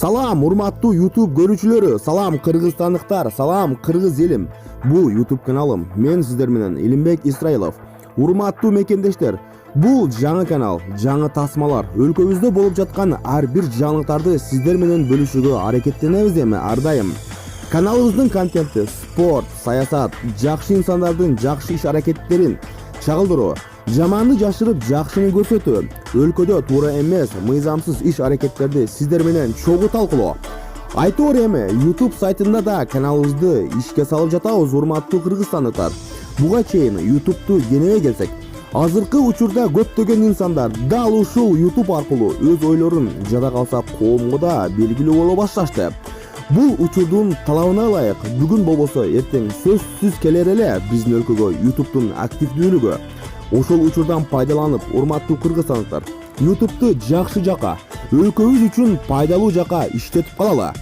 Салам урматтуу YouTube көрүүчүлөрү, салам кыргызстандыктар, салам кыргыз элим. Бул YouTube каналым. Мен сиздер менен Илимбек Исраилов. Урматтуу мекендештер, бул жаңы канал, жаңы тасмалар, өлкөбүздө болуп жаткан ар бир жаңылыктарды сиздер менен бөлүшүүгө аракеттенебиз эми ар дайым. Каналыбыздын контенти спорт, саясат, жакшы инсандардын жакшы иш аракеттерин чагылдыруу, жаманды жашырып жакшыны көрсөтүү, өлкөдө туура эмес, мыйзамсыз иш аракеттерди сиздер менен чогуу талкуулоо. Айтор эми YouTube сайтында да каналыбызды ишке салып жатабыз, урматтуу кыргызстандыктар. Буга чейин YouTube'ду денебей келсек, азыркы учурда көптөгөн инсандар дал ушул YouTube аркылуу өз ойлорун жада калса коомго да белгилүү боло башташты. Бул учурдун талабына ылайык бүгүн болбосо эртең сөзсүз келер эле биздин өлкөгө YouTube'дун активдүүлүгү. Ошол учурдан пайдаланып, урматтуу кыргызстандыктар, YouTube'ду жакшы жака, өлкөбүз үчүн пайдалуу жака иштетип калалы.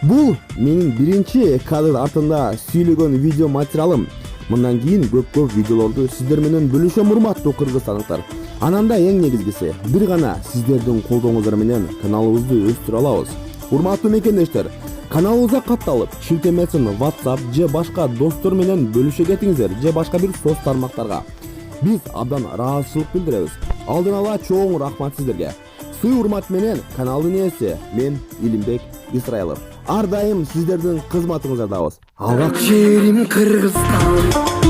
Бул менин биринчи кадр артында сүйлөгөн видео материалым. Мындан кийин көп видеолорду сиздер менен бөлүшөм, урматтуу кыргызстандыктар. Анан да эң негизгиси, бир гана сиздердин колдооңуздар менен каналыбызды өстүрө алабыз. Урматтуу мекендештер, каналыбызга катталып, шилтемесин WhatsApp же башка достор менен бөлүшө кетиңиздер, же башка бир соц тармактарга. Биз абдан ыраазычылык билдиребиз. Алдын ала чоң рахмат сиздерге. Сый урмат менен каналдын ээси мен Илимбек Исраилов. Ар дайым сиздердин кызматыңыздардабыз. Алга. Жерим Кыргызстан.